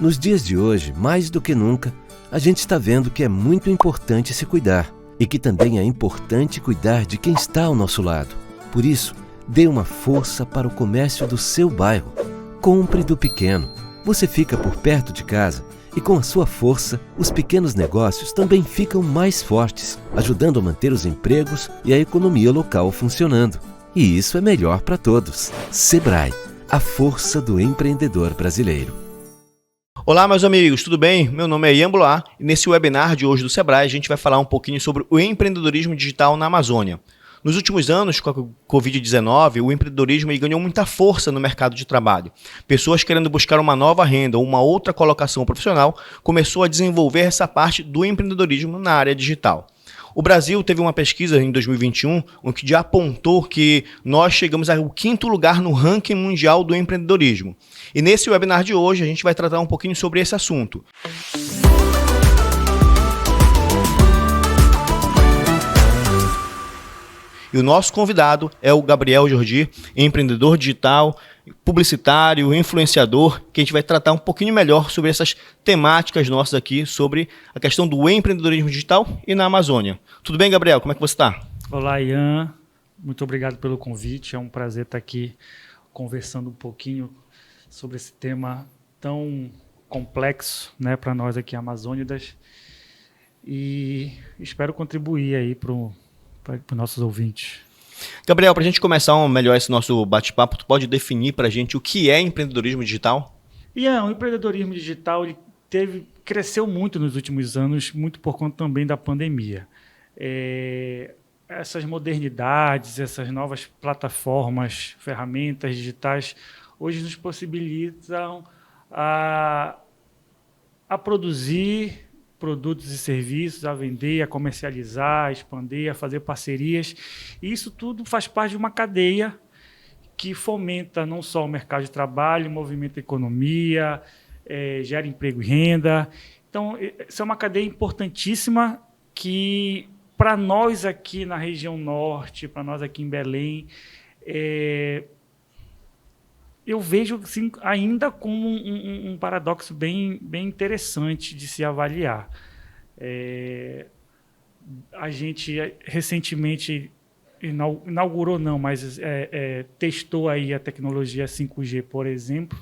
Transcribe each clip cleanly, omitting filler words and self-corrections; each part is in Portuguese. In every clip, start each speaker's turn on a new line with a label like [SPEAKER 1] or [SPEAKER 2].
[SPEAKER 1] Nos dias de hoje, mais do que nunca, a gente está vendo que é muito importante se cuidar e que também é importante cuidar de quem está ao nosso lado. Por isso, dê uma força para o comércio do seu bairro. Compre do pequeno. Você fica por perto de casa e com a sua força, os pequenos negócios também ficam mais fortes, ajudando a manter os empregos e a economia local funcionando. E isso é melhor para todos. Sebrae, a força do empreendedor brasileiro.
[SPEAKER 2] Olá, meus amigos, tudo bem? Meu nome é Ian Blois e nesse webinar de hoje do Sebrae a gente vai falar um pouquinho sobre o empreendedorismo digital na Amazônia. Nos últimos anos, com a Covid-19, o empreendedorismo ganhou muita força no mercado de trabalho. Pessoas querendo buscar uma nova renda ou uma outra colocação profissional começou a desenvolver essa parte do empreendedorismo na área digital. O Brasil teve uma pesquisa em 2021 onde já apontou que nós chegamos ao 5º lugar no ranking mundial do empreendedorismo. E nesse webinar de hoje a gente vai tratar um pouquinho sobre esse assunto. E o nosso convidado é o Gabriel Jordi, empreendedor digital, publicitário, influenciador, que a gente vai tratar um pouquinho melhor sobre essas temáticas nossas aqui, sobre a questão do empreendedorismo digital e na Amazônia. Tudo bem, Gabriel? Como é que você está?
[SPEAKER 3] Olá, Ian. Muito obrigado pelo convite. É um prazer estar aqui conversando um pouquinho sobre esse tema tão complexo, né, para nós aqui amazônidas. E espero contribuir aí para os nossos ouvintes.
[SPEAKER 2] Gabriel, para a gente começar melhor esse nosso bate-papo, tu pode definir para a gente o que é empreendedorismo digital?
[SPEAKER 3] Ian, o empreendedorismo digital cresceu muito nos últimos anos, muito por conta também da pandemia. Essas modernidades, essas novas plataformas, ferramentas digitais, hoje nos possibilitam a produzir produtos e serviços, a vender, a comercializar, a expandir, a fazer parcerias. E isso tudo faz parte de uma cadeia que fomenta não só o mercado de trabalho, movimenta a economia, gera emprego e renda. Então, essa é uma cadeia importantíssima que, para nós aqui na região norte, para nós aqui em Belém, eu vejo assim, ainda como um paradoxo bem interessante de se avaliar. A gente recentemente inaugurou, não, mas testou aí a tecnologia 5G, por exemplo,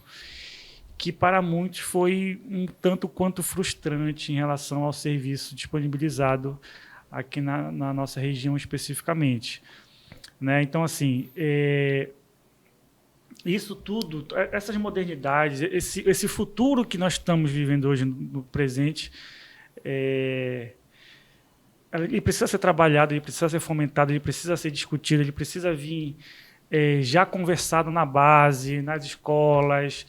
[SPEAKER 3] que para muitos foi um tanto quanto frustrante em relação ao serviço disponibilizado aqui na nossa região especificamente, né? Então, assim, isso tudo, essas modernidades, esse futuro que nós estamos vivendo hoje no presente, ele precisa ser trabalhado, ele precisa ser fomentado, ele precisa ser discutido, ele precisa vir já conversado na base, nas escolas.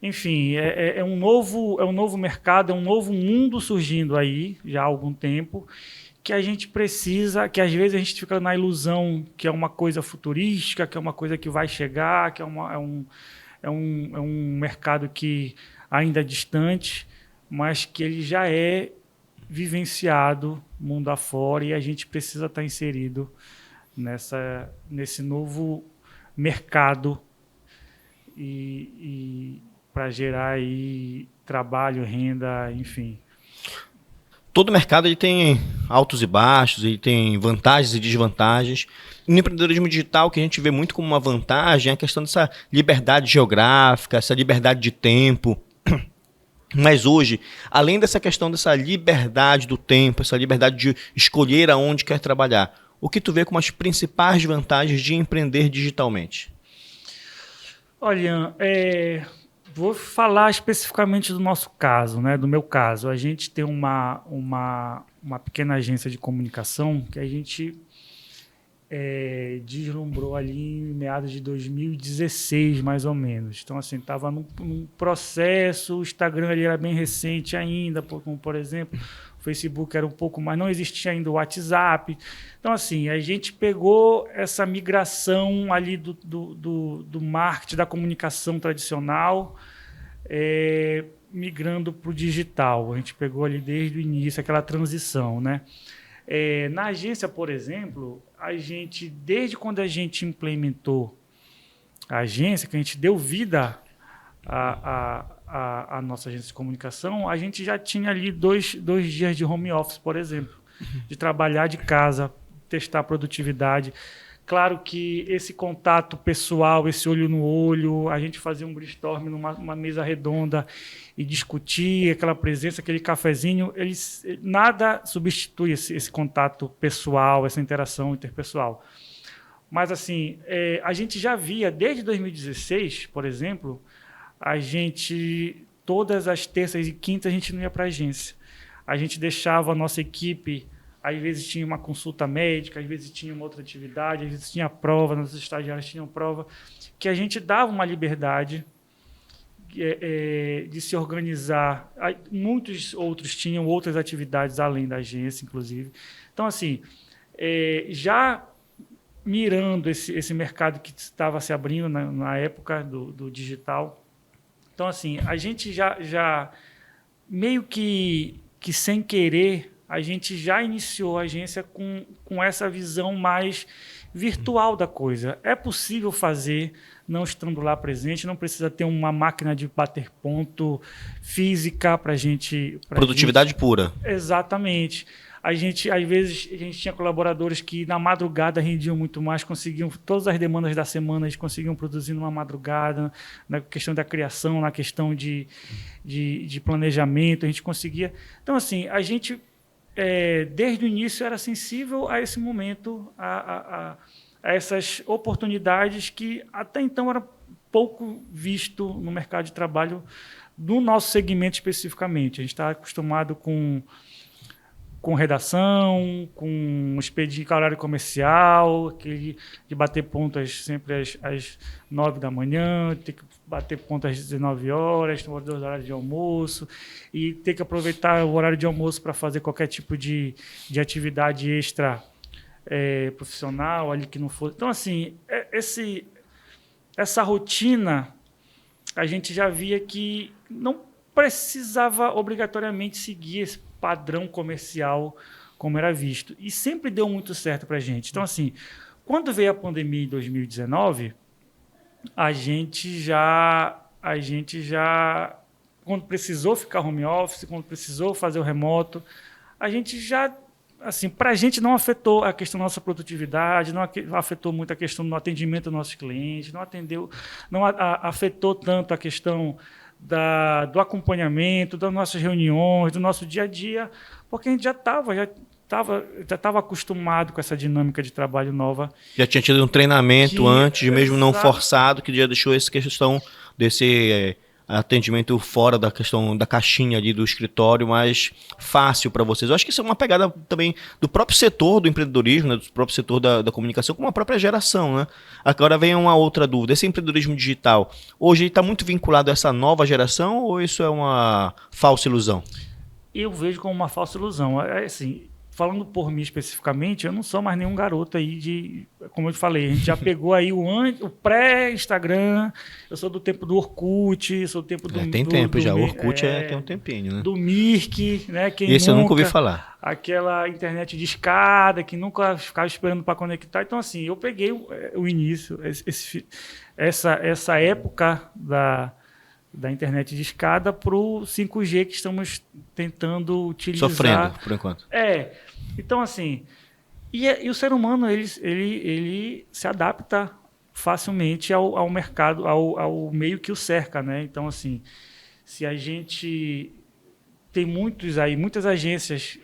[SPEAKER 3] Enfim, é um novo mercado, é um novo mundo surgindo aí já há algum tempo, que a gente precisa, que às vezes a gente fica na ilusão que é uma coisa futurística, que é uma coisa que vai chegar, que é um mercado que ainda é distante, mas que ele já é vivenciado mundo afora e a gente precisa estar inserido nesse novo mercado e para gerar aí trabalho, renda, enfim.
[SPEAKER 2] Todo mercado ele tem altos e baixos, ele tem vantagens e desvantagens. No empreendedorismo digital, o que a gente vê muito como uma vantagem é a questão dessa liberdade geográfica, essa liberdade de tempo. Mas hoje, além dessa questão dessa liberdade do tempo, essa liberdade de escolher aonde quer trabalhar, o que tu vê como as principais vantagens de empreender digitalmente?
[SPEAKER 3] Olha, vou falar especificamente do nosso caso, né? Do meu caso. A gente tem uma pequena agência de comunicação que a gente deslumbrou ali em meados de 2016, mais ou menos. Então, assim, estava num processo, o Instagram ali era bem recente ainda, como, por exemplo, o Facebook era um pouco mais, não existia ainda o WhatsApp. Então, assim, a gente pegou essa migração ali do marketing, da comunicação tradicional, migrando para o digital. A gente pegou ali desde o início aquela transição, né? Na agência, por exemplo, a gente, desde quando a gente implementou a agência, que a gente deu vida à a nossa agência de comunicação, a gente já tinha ali dois dias de home office, por exemplo, de trabalhar de casa, testar a produtividade. Claro que esse contato pessoal, esse olho no olho, a gente fazia um brainstorm numa mesa redonda e discutir, aquela presença, aquele cafezinho, nada substitui esse contato pessoal, essa interação interpessoal. Mas, assim, a gente já via, desde 2016, por exemplo, todas as terças e quintas, a gente não ia para a agência. A gente deixava a nossa equipe, às vezes tinha uma consulta médica, às vezes tinha uma outra atividade, às vezes tinha prova, nossos estagiários tinham prova, que a gente dava uma liberdade de se organizar. Muitos outros tinham outras atividades além da agência, inclusive. Então, assim, já mirando esse mercado que estava se abrindo na época do digital. Então, assim, a gente já meio que sem querer, a gente já iniciou a agência com essa visão mais virtual da coisa. É possível fazer, não estando lá presente, não precisa ter uma máquina de bater ponto física para a gente...
[SPEAKER 2] Produtividade pura.
[SPEAKER 3] Exatamente. Às vezes, a gente tinha colaboradores que na madrugada rendiam muito mais, conseguiam todas as demandas da semana, eles conseguiam produzir numa madrugada, na questão da criação, na questão de planejamento, a gente conseguia. Então, assim, a gente, desde o início, era sensível a esse momento, a essas oportunidades que até então era pouco visto no mercado de trabalho do nosso segmento especificamente. A gente está acostumado com redação, com expediente horário comercial, aquele de bater pontas sempre às 9 da manhã, ter que bater pontas às 19 horas, ter 2 horários de almoço, e ter que aproveitar o horário de almoço para fazer qualquer tipo de atividade extra profissional, ali que não fosse. Então, assim, essa rotina, a gente já via que não precisava obrigatoriamente seguir esse padrão comercial como era visto. E sempre deu muito certo para a gente. Então, assim, quando veio a pandemia em 2019, a gente já, quando precisou ficar home office, quando precisou fazer o remoto, a gente já, assim, para a gente não afetou a questão da nossa produtividade, não afetou muito a questão do atendimento dos nossos clientes, não afetou tanto a questão do acompanhamento, das nossas reuniões, do nosso dia a dia, porque a gente já estava acostumado com essa dinâmica de trabalho nova.
[SPEAKER 2] Já tinha tido um treinamento antes, mesmo não forçado, que já deixou essa questão desse atendimento fora da questão da caixinha ali do escritório mais fácil para vocês. Eu acho que isso é uma pegada também do próprio setor do empreendedorismo, né, do próprio setor da comunicação, como a própria geração, né? Agora vem uma outra dúvida. Esse empreendedorismo digital, hoje está muito vinculado a essa nova geração ou isso é uma falsa ilusão?
[SPEAKER 3] Eu vejo como uma falsa ilusão. Assim, falando por mim especificamente, eu não sou mais nenhum garoto aí como eu te falei, a gente já pegou aí o pré-Instagram, eu sou do tempo do Orkut, sou do tempo do...
[SPEAKER 2] Tem tempo já, o Orkut tem um tempinho, né?
[SPEAKER 3] Do Mirk, né?
[SPEAKER 2] Esse eu nunca ouvi falar.
[SPEAKER 3] Aquela internet de escada, que nunca ficava esperando para conectar. Então, assim, eu peguei o início, essa época da internet de escada para o 5G que estamos tentando utilizar.
[SPEAKER 2] Sofrendo, por enquanto.
[SPEAKER 3] Então, assim, e o ser humano, ele se adapta facilmente ao mercado, ao meio que o cerca, né? Então, assim, se a gente tem muitas agências,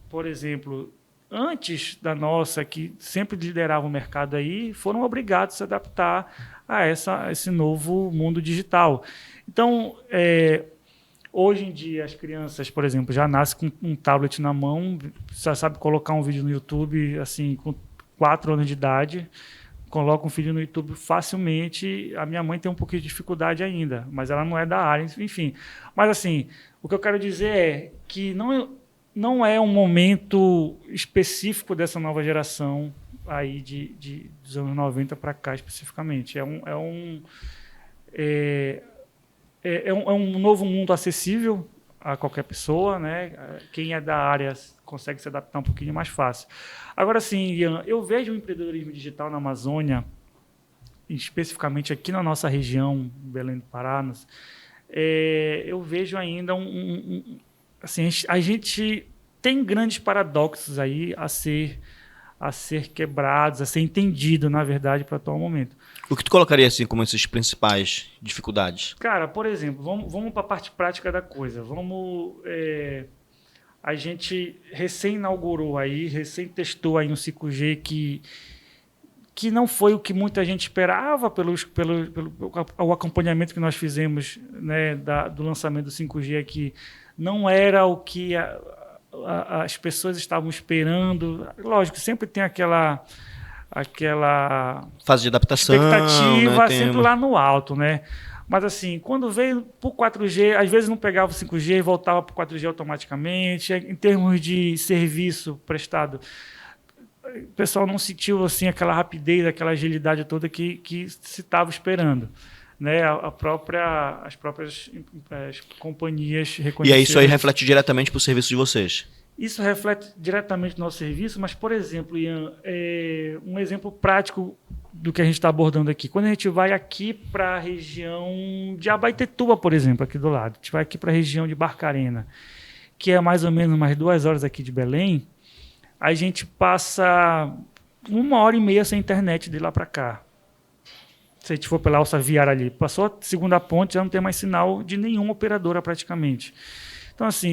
[SPEAKER 3] por exemplo, antes da nossa, que sempre lideravam o mercado aí, foram obrigados a se adaptar a esse novo mundo digital. Então, hoje em dia, as crianças, por exemplo, já nascem com um tablet na mão, já sabe colocar um vídeo no YouTube, assim, com 4 anos de idade, coloca um vídeo no YouTube facilmente. A minha mãe tem um pouquinho de dificuldade ainda, mas ela não é da área, enfim. Mas, assim, o que eu quero dizer é que não é um momento específico dessa nova geração aí dos anos 90 para cá, especificamente. É um novo mundo acessível a qualquer pessoa, né? Quem é da área consegue se adaptar um pouquinho mais fácil. Agora, sim, Ian, eu vejo o empreendedorismo digital na Amazônia, especificamente aqui na nossa região, Belém do Pará, eu vejo ainda assim, a gente tem grandes paradoxos aí a ser quebrados, a ser entendido, na verdade, para o atual momento.
[SPEAKER 2] O que tu colocaria assim como essas principais dificuldades?
[SPEAKER 3] Cara, por exemplo, vamos para a parte prática da coisa. A gente recém-inaugurou aí, recém-testou aí um 5G que não foi o que muita gente esperava pelo o acompanhamento que nós fizemos, né, do lançamento do 5G aqui. Não era o que as pessoas estavam esperando. Lógico, sempre tem aquela
[SPEAKER 2] Fase de adaptação,
[SPEAKER 3] expectativa,
[SPEAKER 2] né?
[SPEAKER 3] sempre lá no alto, né? Mas assim, quando veio para o 4G, às vezes não pegava o 5G e voltava para o 4G automaticamente. Em termos de serviço prestado, o pessoal não sentiu assim aquela rapidez, aquela agilidade toda que se estava esperando, né? As próprias companhias reconheceram.
[SPEAKER 2] E aí isso aí reflete diretamente para o serviço de vocês?
[SPEAKER 3] Isso reflete diretamente no nosso serviço, mas, por exemplo, Ian, um exemplo prático do que a gente está abordando aqui. Quando a gente vai aqui para a região de Abaetetuba, por exemplo, aqui do lado, a gente vai aqui para a região de Barcarena, que é mais ou menos umas 2 horas aqui de Belém, a gente passa 1h30 sem internet de lá para cá. Se a gente for pela alça viária ali, passou a segunda ponte, já não tem mais sinal de nenhuma operadora praticamente. Então, assim,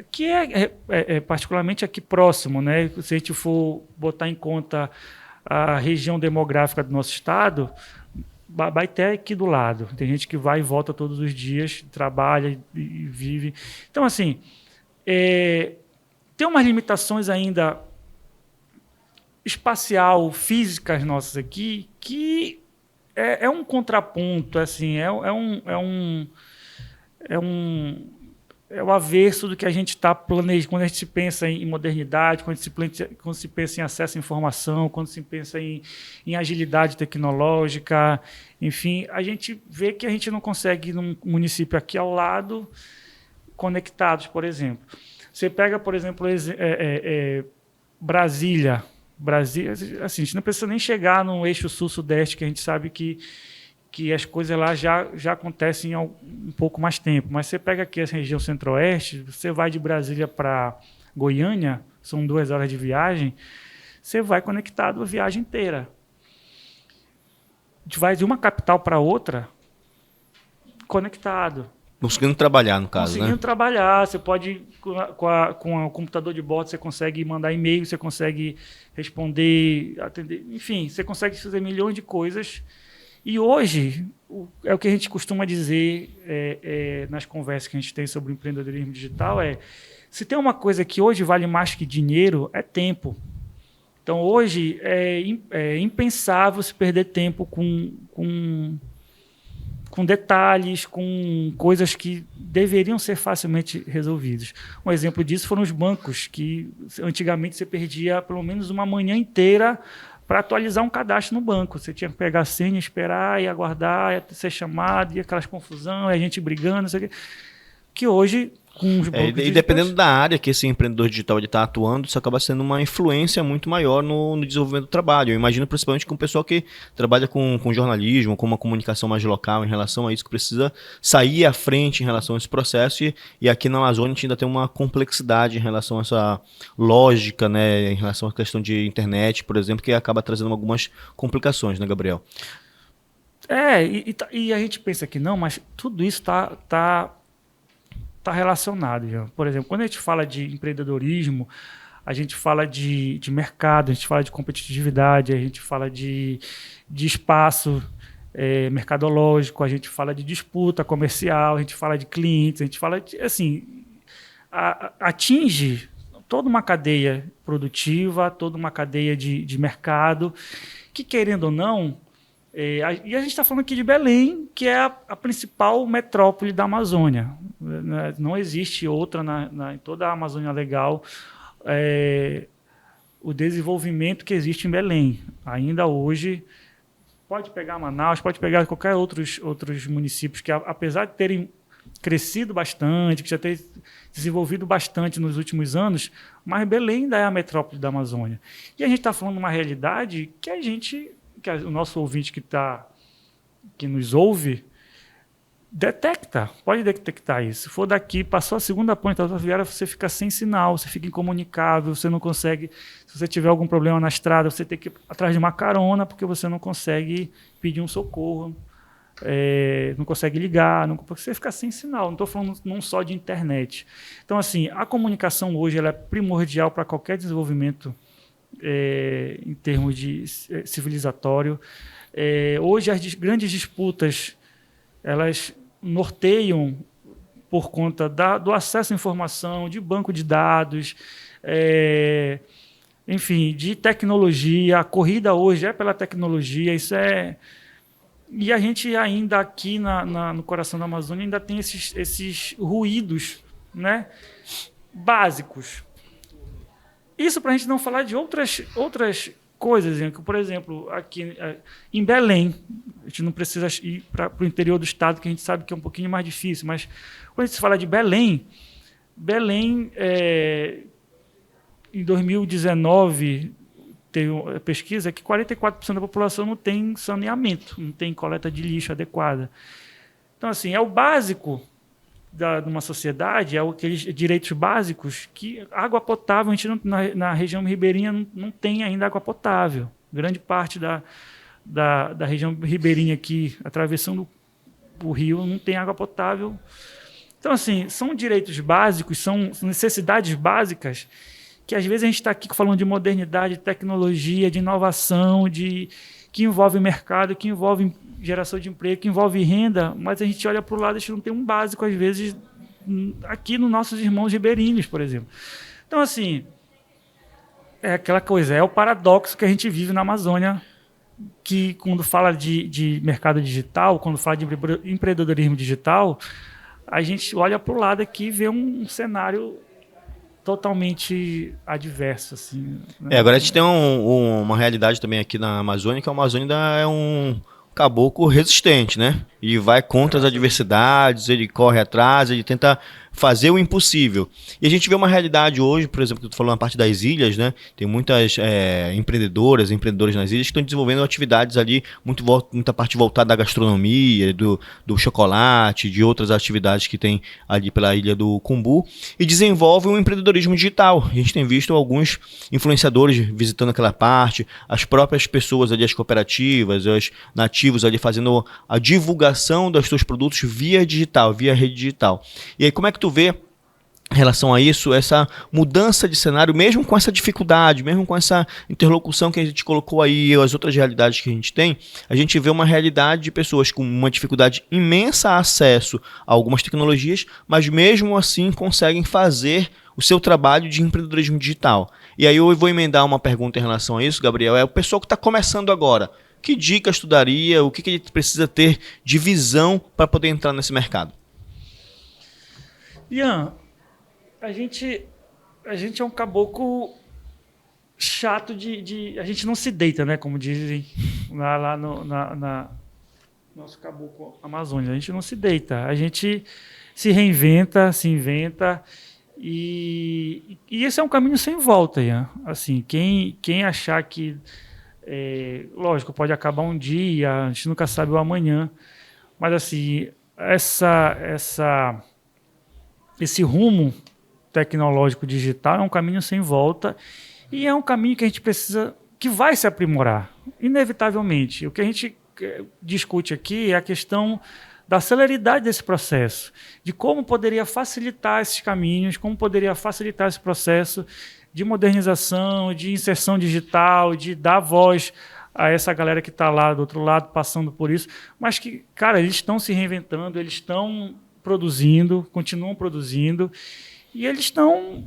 [SPEAKER 3] que é particularmente aqui próximo, né? Se a gente for botar em conta a região demográfica do nosso estado, Baité é aqui do lado. Tem gente que vai e volta todos os dias, trabalha e vive. Então, assim, tem umas limitações ainda espacial, físicas nossas aqui, que é um contraponto, assim, é o avesso do que a gente está planejando. Quando a gente pensa em modernidade, quando se pensa em acesso à informação, quando se pensa em agilidade tecnológica, enfim, a gente vê que a gente não consegue, num município aqui ao lado, conectados, por exemplo. Você pega, por exemplo, Brasília, assim, a gente não precisa nem chegar no eixo sul-sudeste, que a gente sabe que as coisas lá já acontecem há um pouco mais tempo. Mas você pega aqui a região centro-oeste, você vai de Brasília para Goiânia, são 2 horas de viagem, você vai conectado a viagem inteira. A gente vai de uma capital para outra conectado.
[SPEAKER 2] Conseguindo trabalhar, no caso,
[SPEAKER 3] Conseguindo
[SPEAKER 2] né?
[SPEAKER 3] trabalhar, você pode, com o computador de bordo, você consegue mandar e-mail, você consegue responder, atender, enfim, você consegue fazer milhões de coisas. E hoje, é o que a gente costuma dizer nas conversas que a gente tem sobre o empreendedorismo digital, se tem uma coisa que hoje vale mais que dinheiro, é tempo. Então, hoje, é impensável se perder tempo com detalhes, com coisas que deveriam ser facilmente resolvidas. Um exemplo disso foram os bancos, que antigamente você perdia pelo menos uma manhã inteira para atualizar um cadastro no banco. Você tinha que pegar a senha, esperar e aguardar, ser chamado, e aquelas confusão, e a gente brigando, não sei o quê. Que hoje, com os bancos
[SPEAKER 2] E
[SPEAKER 3] digitais,
[SPEAKER 2] dependendo da área que esse empreendedor digital está atuando, isso acaba sendo uma influência muito maior no desenvolvimento do trabalho. Eu imagino principalmente com o pessoal que trabalha com jornalismo, com uma comunicação mais local em relação a isso, que precisa sair à frente em relação a esse processo. E aqui na Amazônia a gente ainda tem uma complexidade em relação a essa lógica, né, em relação à questão de internet, por exemplo, que acaba trazendo algumas complicações, né, Gabriel?
[SPEAKER 3] E a gente pensa que não, mas tudo isso está relacionado, Jean. Por exemplo, quando a gente fala de empreendedorismo, a gente fala de mercado, a gente fala de competitividade, a gente fala de espaço mercadológico, a gente fala de disputa comercial, a gente fala de clientes, a gente fala de, assim, atinge toda uma cadeia produtiva, toda uma cadeia de mercado, que, querendo ou não, e a gente está falando aqui de Belém, que é a principal metrópole da Amazônia. Não existe outra em toda a Amazônia Legal o desenvolvimento que existe em Belém. Ainda hoje, pode pegar Manaus, pode pegar qualquer outros municípios que, apesar de terem crescido bastante, que já tem desenvolvido bastante nos últimos anos, mas Belém ainda é a metrópole da Amazônia. E a gente está falando de uma realidade que o nosso ouvinte que nos ouve pode detectar isso. Se for daqui, passou a segunda ponte da rodoviária, você fica sem sinal, você fica incomunicável, você não consegue. Se você tiver algum problema na estrada, você tem que ir atrás de uma carona, porque você não consegue pedir um socorro, não consegue ligar, porque você fica sem sinal. Não estou falando não só de internet. Então, assim, a comunicação hoje ela é primordial para qualquer desenvolvimento em termos de civilizatório. Hoje, as grandes disputas elas norteiam por conta do acesso à informação, de banco de dados, enfim, de tecnologia. A corrida hoje é pela tecnologia, isso é... E a gente ainda aqui no coração da Amazônia ainda tem esses ruídos, né, básicos. Isso para a gente não falar de outras coisas, por exemplo, aqui em Belém, a gente não precisa ir para o interior do estado, que a gente sabe que é um pouquinho mais difícil, mas quando a gente fala de Belém, em 2019, teve uma pesquisa que 44% da população não tem saneamento, não tem coleta de lixo adequada. Então, assim, é o básico de uma sociedade, aqueles direitos básicos, que água potável, a gente na região ribeirinha não tem ainda água potável. Grande parte da região ribeirinha aqui, atravessando o rio, não tem água potável. Então, assim, são direitos básicos, são necessidades básicas, que às vezes a gente está aqui falando de modernidade, de tecnologia, de inovação, que envolve mercado, que envolve geração de emprego, que envolve renda, mas a gente olha para o lado e a gente não tem um básico, às vezes, aqui nos nossos irmãos ribeirinhos, por exemplo. Então, assim, é aquela coisa, é o paradoxo que a gente vive na Amazônia, que quando fala de mercado digital, quando fala de empreendedorismo digital, a gente olha para o lado aqui e vê um cenário totalmente adverso, assim, né?
[SPEAKER 2] Agora a gente tem uma realidade também aqui na Amazônia, que a Amazônia ainda é um caboclo resistente, né? Ele vai contra as adversidades, ele corre atrás, ele tenta fazer o impossível. E a gente vê uma realidade hoje, por exemplo, que tu falou na parte das ilhas, né? Tem muitas empreendedores nas ilhas que estão desenvolvendo atividades ali, muita parte voltada à gastronomia, do chocolate, de outras atividades que tem ali pela ilha do Cumbu, e desenvolve um empreendedorismo digital. A gente tem visto alguns influenciadores visitando aquela parte, as próprias pessoas ali, as cooperativas, os nativos ali fazendo a divulgação dos seus produtos via digital, via rede digital. E aí, como é que tu vê em relação a isso, essa mudança de cenário, mesmo com essa dificuldade, mesmo com essa interlocução que a gente colocou aí, as outras realidades que a gente tem, a gente vê uma realidade de pessoas com uma dificuldade imensa a acesso a algumas tecnologias, mas mesmo assim conseguem fazer o seu trabalho de empreendedorismo digital. E aí eu vou emendar uma pergunta em relação a isso, Gabriel, é o pessoal que está começando agora. Que dicas tu daria, o que ele precisa ter de visão para poder entrar nesse mercado?
[SPEAKER 3] Ian, a gente é um caboclo chato a gente não se deita, né? Como dizem lá no nosso caboclo Amazônia. A gente não se deita. A gente se reinventa, se inventa. E esse é um caminho sem volta, Ian. Assim, quem achar que... lógico, pode acabar um dia, a gente nunca sabe o amanhã. Mas, assim, esse rumo tecnológico digital é um caminho sem volta e é um caminho que a gente precisa, que vai se aprimorar, inevitavelmente. O que a gente discute aqui é a questão da celeridade desse processo, de como poderia facilitar esses caminhos, como poderia facilitar esse processo de modernização, de inserção digital, de dar voz a essa galera que está lá do outro lado, passando por isso, mas que, cara, eles estão se reinventando, eles estão produzindo, continuam produzindo, e eles estão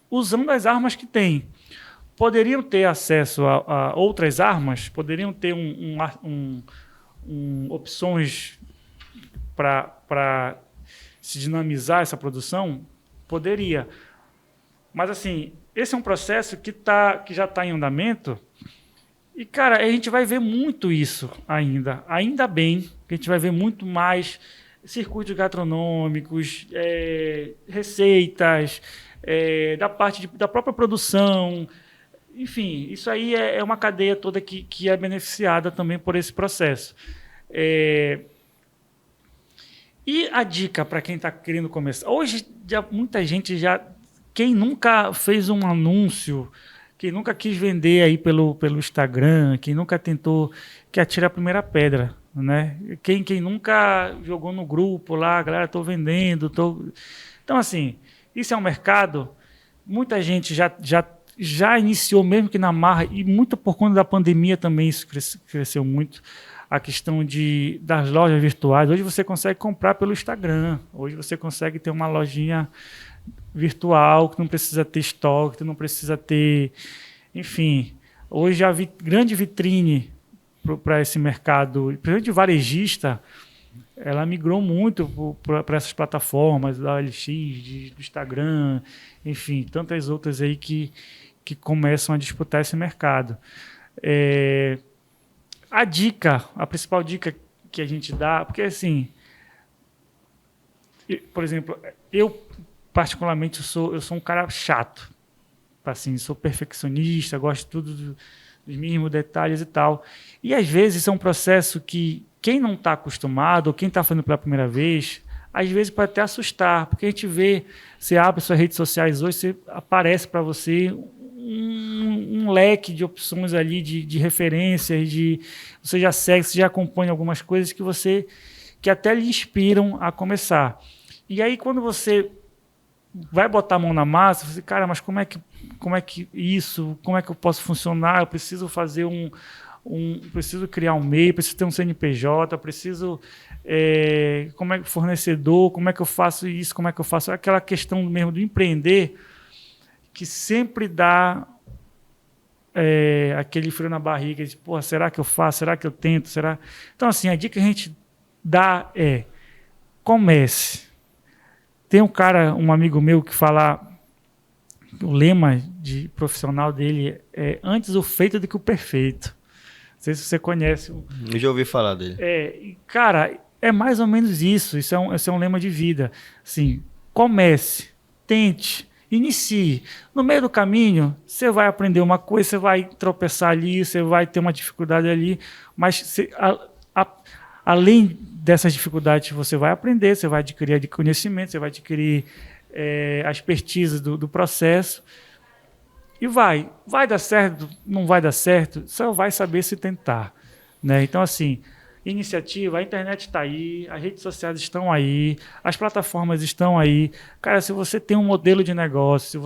[SPEAKER 3] usando as armas que têm. Poderiam ter acesso a outras armas, poderiam ter opções para se dinamizar essa produção? Poderia. Mas, assim, esse é um processo que já está em andamento e, cara, a gente vai ver muito isso ainda. Ainda bem que a gente vai ver muito mais circuitos gastronômicos, receitas, da parte da própria produção. Enfim, isso aí é uma cadeia toda que é beneficiada também por esse processo. E a dica para quem está querendo começar? Hoje, muita gente já... Quem nunca fez um anúncio, quem nunca quis vender aí pelo Instagram, quem nunca tentou, que atira a primeira pedra, né? Quem nunca jogou no grupo lá, galera, estou vendendo, tô... Então, assim, isso é um mercado, muita gente já iniciou, mesmo que na marra, e muito por conta da pandemia também isso cresceu muito, a questão das lojas virtuais. Hoje você consegue comprar pelo Instagram, hoje você consegue ter uma lojinha virtual, que não precisa ter estoque, que não precisa ter... Enfim, hoje a grande vitrine para esse mercado, principalmente de varejista, ela migrou muito para essas plataformas, da OLX, do Instagram, enfim, tantas outras aí que começam a disputar esse mercado. A principal dica que a gente dá, porque assim, por exemplo, eu particularmente eu sou um cara chato, assim, sou perfeccionista, gosto de tudo dos mínimos detalhes e tal. E às vezes isso é um processo que quem não está acostumado, ou quem está fazendo pela primeira vez, às vezes pode até assustar, porque a gente vê, você abre suas redes sociais hoje, aparece para você um leque de opções ali, de referências, você já segue, você já acompanha algumas coisas que até lhe inspiram a começar. E aí, quando você vai botar a mão na massa, você, cara, mas como é que isso, como é que eu posso funcionar? Eu preciso fazer preciso criar um MEI, preciso ter um CNPJ, preciso como é que fornecedor, como é que eu faço isso, como é que eu faço aquela questão mesmo do empreender, que sempre dá aquele frio na barriga, de, pô, será que eu faço? Será que eu tento? Será? Então, assim, a dica que a gente dá é comece. Tem um amigo meu que fala, o lema de profissional dele é antes o feito do que o perfeito. Não sei se você conhece.
[SPEAKER 2] Eu já ouvi falar dele.
[SPEAKER 3] Cara, é mais ou menos isso. Isso é um lema de vida. Assim, comece, tente, inicie. No meio do caminho, você vai aprender uma coisa, você vai tropeçar ali, você vai ter uma dificuldade ali, mas além dessas dificuldades, você vai aprender, você vai adquirir conhecimento, você vai adquirir a expertise do processo e vai dar certo, não vai dar certo, só vai saber se tentar, né? Então, assim, iniciativa, a internet está aí, as redes sociais estão aí, as plataformas estão aí. Cara, se você tem um modelo de negócio,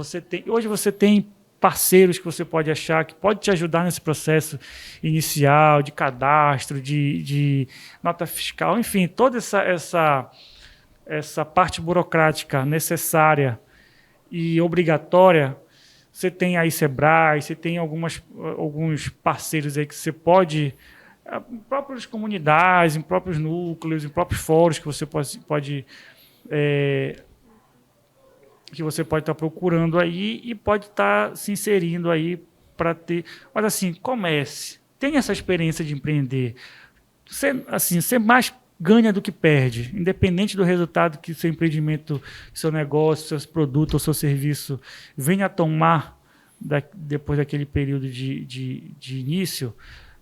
[SPEAKER 3] hoje você tem parceiros que você pode achar que pode te ajudar nesse processo inicial, de cadastro, de nota fiscal, enfim, toda essa parte burocrática necessária e obrigatória. Você tem aí Sebrae, você tem alguns parceiros aí que você pode, em próprias comunidades, em próprios núcleos, em próprios fóruns que você pode estar procurando aí e pode estar se inserindo aí para ter... Mas assim, comece. Tenha essa experiência de empreender. Você mais ganha do que perde, independente do resultado que seu empreendimento, seu negócio, seu produto ou seu serviço venha a tomar depois daquele período de início.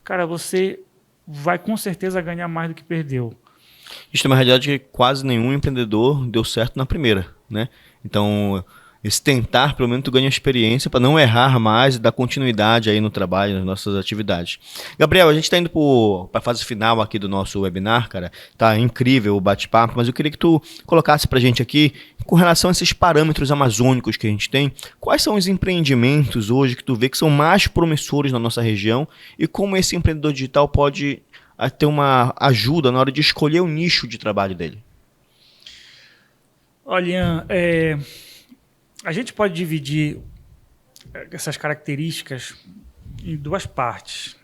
[SPEAKER 3] Cara, você vai com certeza ganhar mais do que perdeu.
[SPEAKER 2] Isso é uma realidade que quase nenhum empreendedor deu certo na primeira, né? Então, esse tentar, pelo menos tu ganha experiência para não errar mais e dar continuidade aí no trabalho, nas nossas atividades. Gabriel, a gente está indo para a fase final aqui do nosso webinar, cara. Tá incrível o bate-papo, mas eu queria que tu colocasse para a gente aqui, com relação a esses parâmetros amazônicos que a gente tem, quais são os empreendimentos hoje que tu vê que são mais promissores na nossa região e como esse empreendedor digital pode ter uma ajuda na hora de escolher o nicho de trabalho dele?
[SPEAKER 3] Olha, a gente pode dividir essas características em duas partes.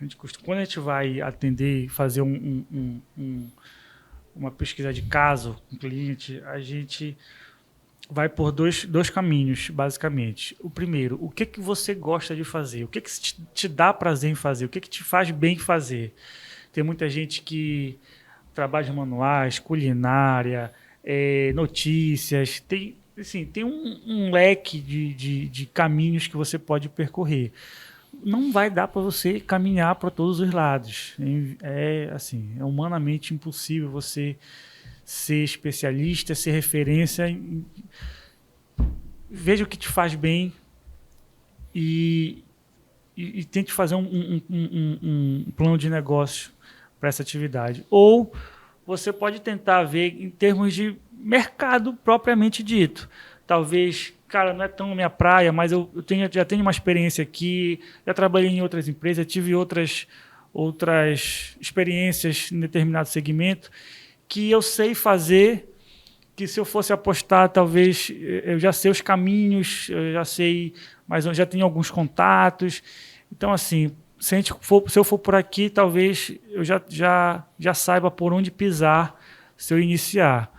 [SPEAKER 3] Quando a gente vai atender e fazer uma pesquisa de caso com o cliente, a gente vai por dois caminhos, basicamente. O primeiro, o que você gosta de fazer? O que te dá prazer em fazer? O que te faz bem fazer? Tem muita gente que trabalha em manuais, culinária, notícias, tem um leque de caminhos que você pode percorrer. Não vai dar para você caminhar para todos os lados. É humanamente impossível você ser especialista, ser referência. Veja o que te faz bem e tente fazer um plano de negócio para essa atividade. Ou você pode tentar ver em termos de mercado propriamente dito. Talvez, cara, não é tão minha praia, mas eu já tenho uma experiência aqui, já trabalhei em outras empresas, tive outras experiências em determinado segmento que eu sei fazer, que se eu fosse apostar, talvez eu já sei os caminhos, eu já sei, mas eu já tenho alguns contatos. Então, assim, se eu for por aqui, talvez eu já saiba por onde pisar se eu iniciar.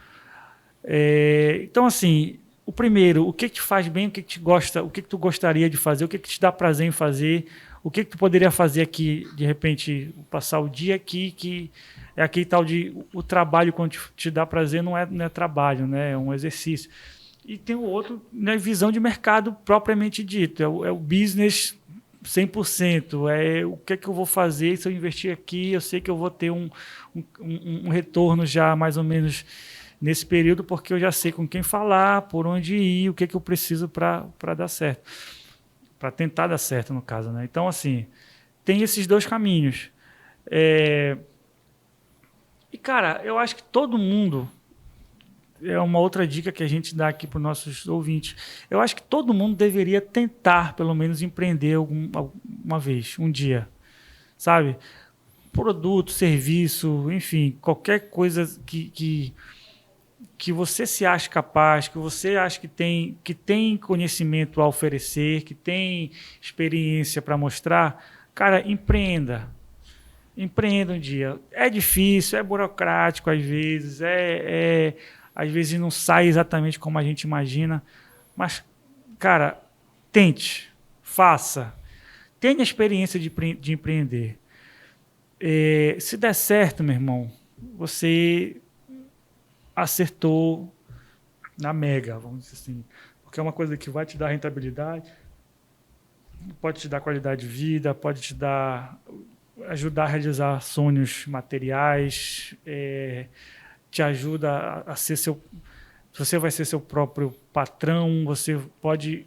[SPEAKER 3] Então, assim, o primeiro, o que te faz bem, o que te gosta, o que tu gostaria de fazer, o que te dá prazer em fazer, o que tu poderia fazer aqui, de repente, passar o dia aqui, que é aquele tal de o trabalho, quando te dá prazer, não é trabalho, né? É um exercício. E tem o outro, né, visão de mercado propriamente dito, é o business 100%, é o que eu vou fazer se eu investir aqui, eu sei que eu vou ter um retorno já mais ou menos nesse período, porque eu já sei com quem falar, por onde ir, o que eu preciso para dar certo, para tentar dar certo, no caso, né? Então, assim, tem esses dois caminhos. E, cara, eu acho que todo mundo, é uma outra dica que a gente dá aqui para os nossos ouvintes, eu acho que todo mundo deveria tentar, pelo menos, empreender uma vez, um dia, sabe? Produto, serviço, enfim, qualquer coisa que você se acha capaz, que você acha que tem conhecimento a oferecer, que tem experiência para mostrar, cara, empreenda. Empreenda um dia. É difícil, é burocrático às vezes, às vezes não sai exatamente como a gente imagina, mas, cara, tente, faça. Tenha experiência de empreender. Se der certo, meu irmão, você acertou na mega, vamos dizer assim, porque é uma coisa que vai te dar rentabilidade, pode te dar qualidade de vida, pode te ajudar a realizar sonhos materiais, te ajuda a ser você vai ser seu próprio patrão, você pode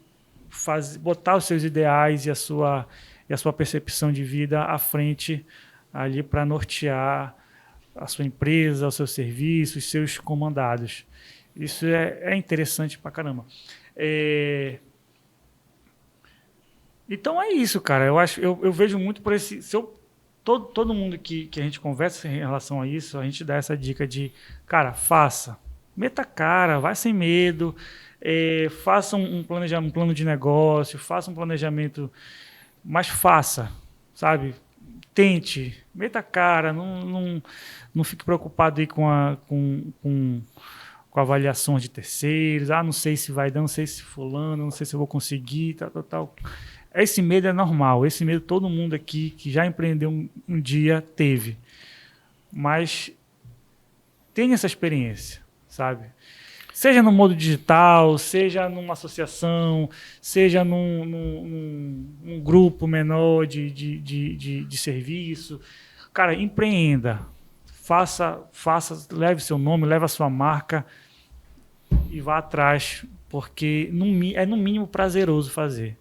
[SPEAKER 3] botar os seus ideais e a sua percepção de vida à frente ali para nortear a sua empresa, o seu serviço, os seus comandados. Isso é interessante pra caramba. Então é isso, cara. Eu vejo muito por esse... Todo mundo que a gente conversa em relação a isso, a gente dá essa dica de, cara, faça. Meta a cara, vai sem medo, faça um plano de negócio, faça um planejamento, mas faça, sabe? Tente, meta a cara, não fique preocupado aí com avaliações de terceiros, não sei se vai dar, não sei se fulano, não sei se eu vou conseguir, tal. Esse medo é normal, esse medo todo mundo aqui que já empreendeu um dia teve, mas tenha essa experiência, sabe? Seja no modo digital, seja numa associação, seja num grupo menor de serviço. Cara, empreenda. Faça, leve seu nome, leve a sua marca e vá atrás, porque é no mínimo prazeroso fazer.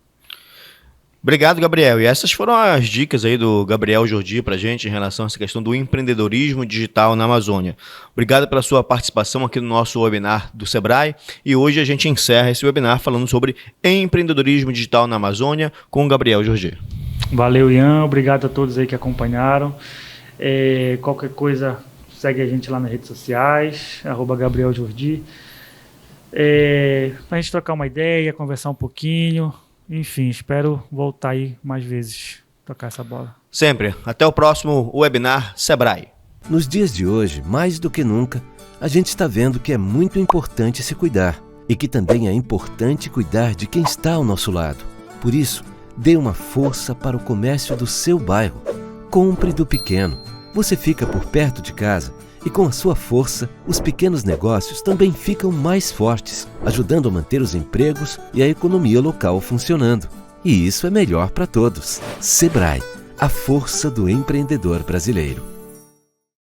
[SPEAKER 2] Obrigado, Gabriel. E essas foram as dicas aí do Gabriel Jordi pra gente em relação a essa questão do empreendedorismo digital na Amazônia. Obrigado pela sua participação aqui no nosso webinar do Sebrae. E hoje a gente encerra esse webinar falando sobre empreendedorismo digital na Amazônia com o Gabriel Jordi.
[SPEAKER 3] Valeu, Ian. Obrigado a todos aí que acompanharam. Qualquer coisa, segue a gente lá nas redes sociais, @Gabriel Jordi. Pra gente trocar uma ideia, conversar um pouquinho. Enfim, espero voltar aí mais vezes, tocar essa bola.
[SPEAKER 2] Sempre. Até o próximo webinar Sebrae.
[SPEAKER 1] Nos dias de hoje, mais do que nunca, a gente está vendo que é muito importante se cuidar e que também é importante cuidar de quem está ao nosso lado. Por isso, dê uma força para o comércio do seu bairro. Compre do pequeno. Você fica por perto de casa e com a sua força, os pequenos negócios também ficam mais fortes, ajudando a manter os empregos e a economia local funcionando. E isso é melhor para todos. Sebrae, a força do empreendedor brasileiro.